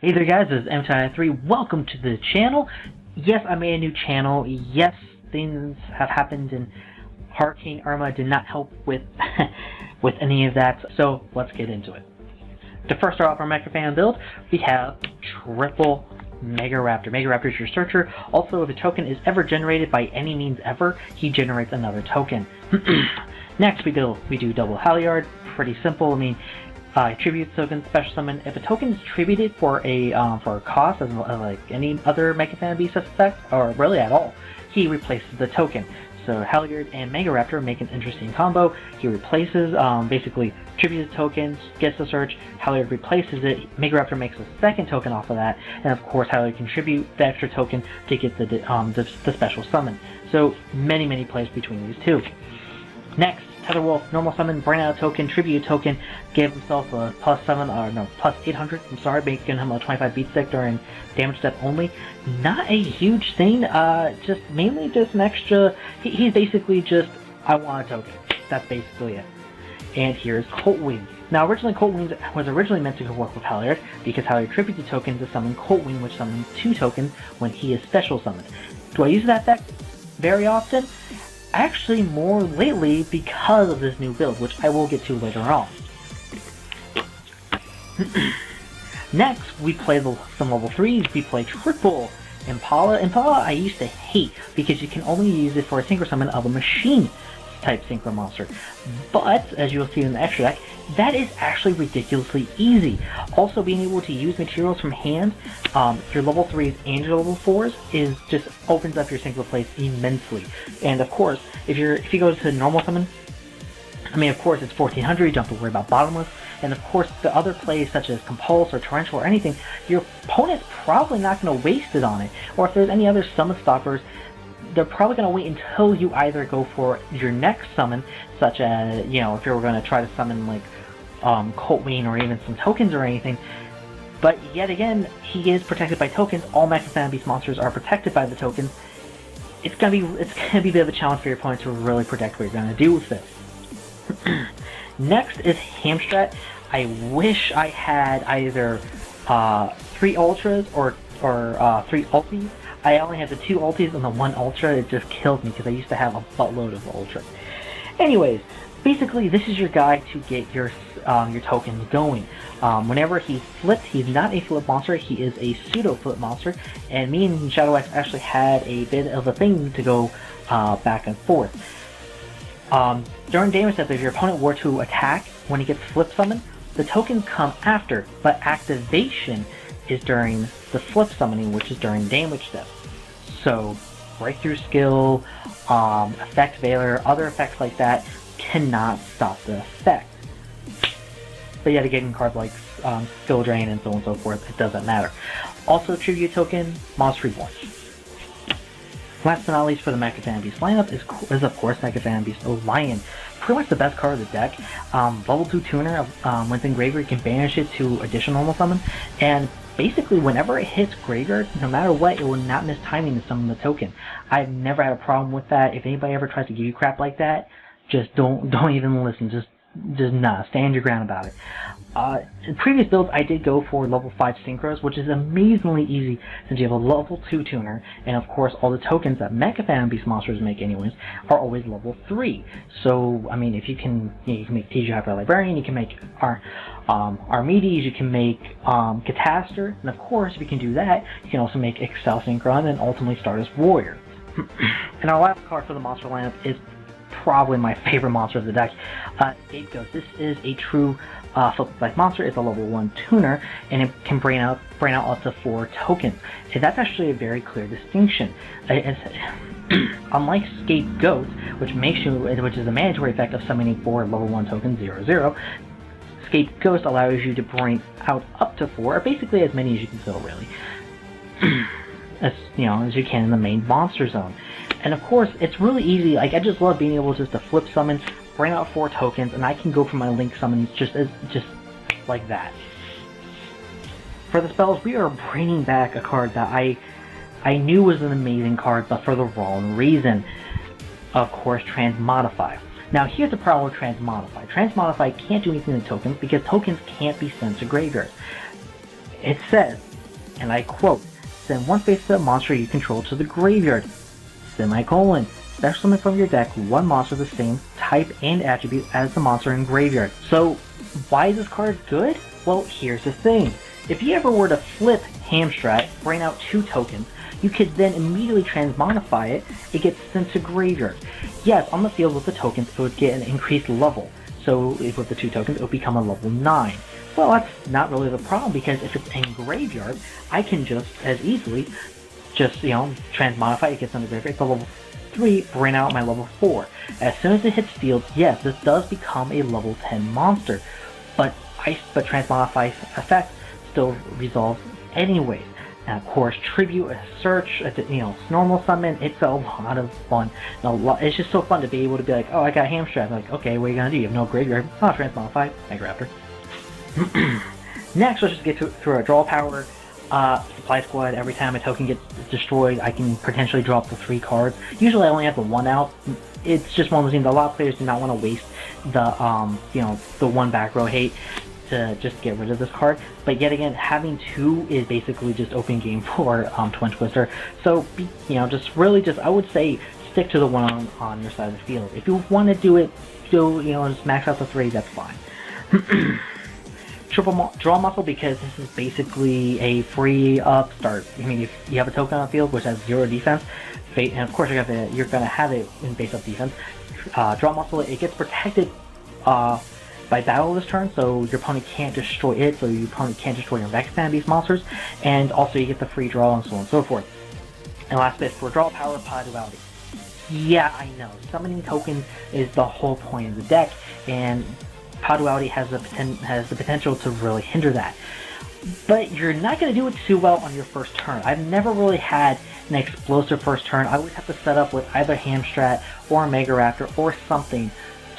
Hey there guys, this is M93. Welcome to the channel. Yes, I made a new channel. Yes, things have happened and Hurricane Irma did not help with with any of that, so let's get into it. To first start off our Mecha fan build, we have triple Mega Raptor. Mega Raptor is your searcher. Also, if a token is ever generated by any means ever, he generates another token. Next, we do double Halyard. Pretty simple. I mean, tribute token, special summon. If a token is tributed for a cost, as like any other Mecha Fan Beast effect, or really at all, he replaces the token. So Halyard and Mega Raptor make an interesting combo. He replaces, basically tributes tokens, gets the search, Halyard replaces it, Mega Raptor makes a second token off of that, and of course Halyard contribute the extra token to get the special summon. So many plays between these two. Next, Tetherwolf, normal summon, bring out a token, tribute token, gave himself a plus 800, I'm sorry, making him a 25 beat stick during damage step only. Not a huge thing, just mainly just an extra, he's basically just, I want a token. That's basically it. And here's Colt Wing. Now originally Colt Wing was originally meant to work with Halyard, because Halyard tributes a token to summon Colt Wing, which summons 2 tokens when he is special summoned. Do I use that effect very often? Actually, more lately because of this new build, which I will get to later on. Next, we play some level 3s. We play triple Impala. Impala I used to hate because you can only use it for a synchro summon of a machine type synchro monster. But, as you'll see in the extra deck, that is actually ridiculously easy. Also, being able to use materials from hand, your level 3s and your level 4s just opens up your synchro plays immensely. And of course, if you go to normal summon, I mean, of course, it's 1400, you don't have to worry about bottomless. And of course, the other plays such as Compulse or Torrential or anything, your opponent's probably not going to waste it on it. Or if there's any other summon stoppers, they're probably going to wait until you either go for your next summon, such as, you know, if you were going to try to summon like Colt Wing or even some tokens or anything. But yet again, he is protected by tokens. All Mecha Fan Beast monsters are protected by the tokens. It's gonna be a bit of a challenge for your opponent to really predict what you're going to do with this. Next is Hamstrat. I wish I had either 3 ultras or 3 ultis. I only have the 2 ultis and the 1 ultra. It just kills me because I used to have a buttload of ultras. Anyways, basically this is your guy to get your tokens going. Whenever he's flipped, he's not a flip monster, he is a pseudo flip monster, and me and Shadow X actually had a bit of a thing to go back and forth. During damage step, if your opponent were to attack when he gets flip summoned, the tokens come after, but activation is during the flip summoning, which is during damage step. So breakthrough skill, effect veiler, other effects like that cannot stop the effect. But yet again, cards like skill drain and so on and so forth, it doesn't matter. Also, tribute token, Monster Reborn. Last but not least for the Mecha Fan Beast lineup is of course Mecha Fan Beast Orion. Pretty much the best card of the deck. Level 2 tuner, when it's in graveyard, you can banish it to additional normal summon, and basically whenever it hits graveyard, no matter what, it will not miss timing to summon the token. I've never had a problem with that. If anybody ever tries to give you crap like that, just don't even listen. Just nah, stand your ground about it. In previous builds, I did go for level 5 synchros, which is amazingly easy since you have a level 2 tuner, and of course all the tokens that Mecha Fan Beast monsters make anyways are always level 3. So, I mean, if you can make TG Hyper Librarian, you can make Armides, you can make Catastor, and of course if you can do that, you can also make Excel Synchron and then ultimately Stardust Warrior. And our last card for the monster lineup is probably my favorite monster of the deck, Scapegoat. This is a true flip-like monster. It's a level 1 tuner, and it can bring out up to 4 tokens. And that's actually a very clear distinction. Unlike Scapegoat, which is a mandatory effect of summoning 4 level 1 tokens 0/0, Scapegoat allows you to bring out up to 4, or basically as many as you can fill, really, as you can in the main monster zone. And of course, it's really easy. Like, I just love being able just to flip summon, bring out 4 tokens, and I can go for my link summons just like that. For the spells, we are bringing back a card that I knew was an amazing card, but for the wrong reason. Of course, Transmodify. Now, here's the problem with Transmodify. Transmodify can't do anything to tokens because tokens can't be sent to graveyards. It says and I quote, "Send one face-up monster you control to the graveyard, semicolon. Special summon from your deck one monster of the same type and attribute as the monster in graveyard." So, why is this card good? Well, here's the thing. If you ever were to flip Hamstrat, bring out 2 tokens, you could then immediately transmodify it. It gets sent to graveyard. Yes, on the field with the tokens, it would get an increased level. So if with the 2 tokens, it would become a level 9. Well, that's not really the problem, because if it's in graveyard, I can just as easily transmodify it, gets on the graveyard, it's a level 3, bring out my level 4. As soon as it hits field, yes, this does become a level 10 monster, but transmodify effect still resolves anyways. And of course, tribute, a search, normal summon, it's a lot of fun. It's just so fun to be able to be like, oh, I got Hamstrat. Like, okay, what are you gonna do? You have no graveyard. Oh, transmodify, Mega Raptor. Next, let's just get through our draw power. Supply Squad, every time a token gets destroyed, I can potentially draw up to 3 cards. Usually I only have the 1 out. It's just one of those things, a lot of players do not want to waste the, the 1 back row hate to just get rid of this card. But yet again, having 2 is basically just open game for Twin Twister. So, I would say stick to the 1 on your side of the field. If you want to do it, just max out the 3, that's fine. Triple draw muscle, because this is basically a free upstart. I mean, if you have a token on the field which has 0 defense, and of course you're gonna have it in base up defense. Draw muscle, it gets protected by battle this turn, so your opponent can't destroy it, so your opponent can't destroy your Mecha beast monsters, and also you get the free draw and so on and so forth. And last bit for draw power, Pod Duality. Yeah, I know, summoning tokens is the whole point of the deck, and Pod Duality has the potential to really hinder that. But you're not going to do it too well on your first turn. I've never really had an explosive first turn. I always have to set up with either Hamstrat or Mega Raptor or something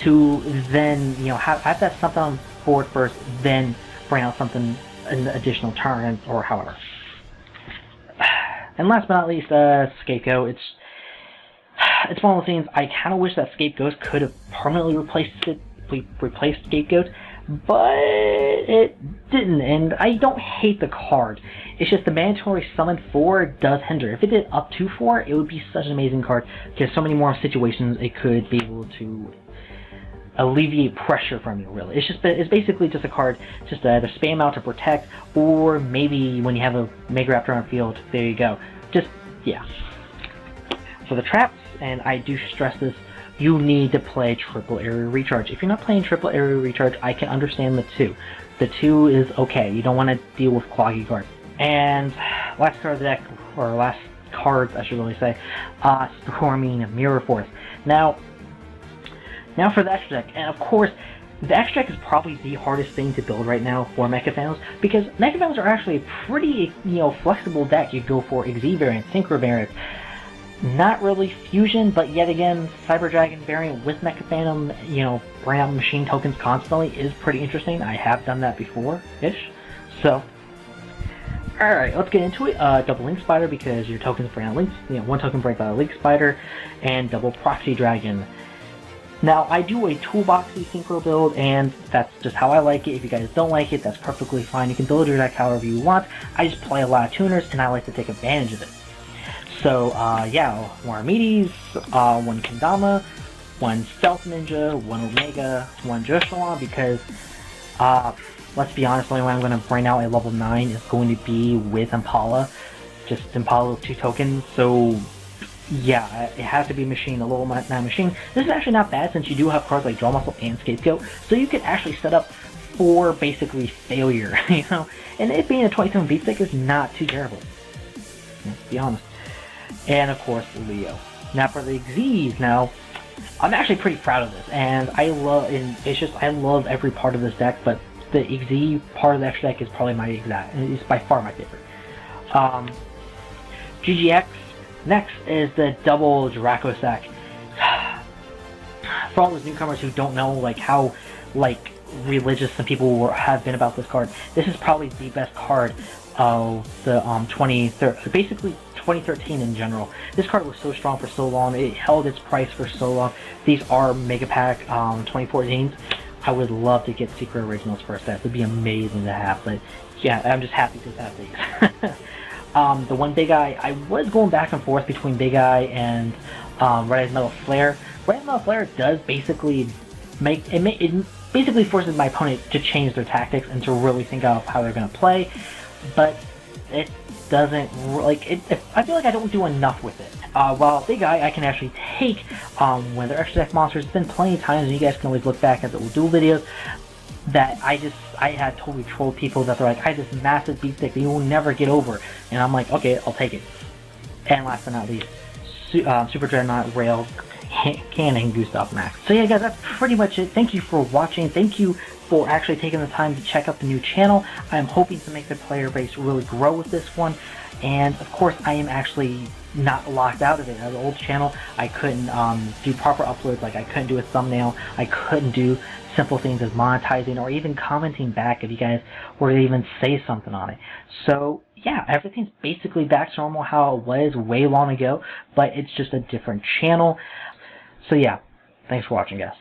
to then, have that something on board first, then bring out something an additional turn or however. And last but not least, Scapegoat. It's one of those things, I kind of wish that Scapegoat could have permanently replaced Scapegoat, but it didn't, and I don't hate the card. It's just the mandatory summon 4 does hinder. If it did up to 4, it would be such an amazing card, because so many more situations it could be able to alleviate pressure from you, really. It's basically just a card, just to either spam out to protect, or maybe when you have a Mega Raptor on field, there you go. For the traps, and I do stress this, you need to play Triple Area Recharge. If you're not playing Triple Area Recharge, I can understand the 2. The 2 is okay. You don't want to deal with cloggy cards. And last card of the deck, or last cards, I should really say, Storming Mirror Force. Now for the extra deck, and of course, the extra deck is probably the hardest thing to build right now for Mecha fans, because Mecha fans are actually a pretty, flexible deck. You go for XZ variants, Synchro variants, not really Fusion, but yet again, Cyber Dragon variant with Mecha Phantom, bring out machine tokens constantly is pretty interesting. I have done that before-ish. So, alright, let's get into it. Double Link Spider, because your tokens bring out links, 1 token brings out a Link Spider, and double Proxy Dragon. Now, I do a toolboxy synchro build, and that's just how I like it. If you guys don't like it, that's perfectly fine. You can build your deck however you want. I just play a lot of tuners, and I like to take advantage of it. So, 1 Armides, 1 Kendama, 1 Stealth Ninja, 1 Omega, 1 Joshalon, because, let's be honest, the only way I'm going to bring out a level 9 is going to be with Impala. Just Impala with 2 tokens, so yeah, it has to be machine, a level 9 machine. This is actually not bad, since you do have cards like Draw Muscle and Scapegoat, so you could actually set up for basically failure, and it being a 27 beat stick is not too terrible, let's be honest. And of course, Leo. Now for the Xyz, I'm actually pretty proud of this, and I love every part of this deck, but the Xyz part of the extra deck is probably it's by far my favorite. GGX, next is the double Dracossack. For all those newcomers who don't know, how, religious some people have been about this card, this is probably the best card of the 2013 in general. This card was so strong for so long. It held its price for so long. These are Mega Pack 2014s. I would love to get Secret Originals first. That would be amazing to have. But yeah, I'm just happy to have these. The one Big Eye, I was going back and forth between Big Eye and Red Eyes Metal Flare. Red Eyes Metal Flare does basically it basically forces my opponent to change their tactics and to really think of how they're going to play, but it doesn't, like, I feel like I don't do enough with it. While Big Eye, I can actually take when they're extra deck monsters. It's been plenty of times, and you guys can always look back at the duel videos, that I had totally trolled people that they're like, I have this massive beat stick that you will never get over, and I'm like, okay, I'll take it. And last but not least, Super Dreadnought Rail Cannon Gustav Max. So yeah, guys, that's pretty much it. Thank you for watching. Thank you for actually taking the time to check out the new channel. I'm hoping to make the player base really grow with this one. And of course, I am actually not locked out of it. As an old channel, I couldn't do proper uploads, like I couldn't do a thumbnail, I couldn't do simple things as monetizing or even commenting back if you guys were to even say something on it. So yeah, everything's basically back to normal how it was way long ago, but it's just a different channel. So yeah, thanks for watching, guys.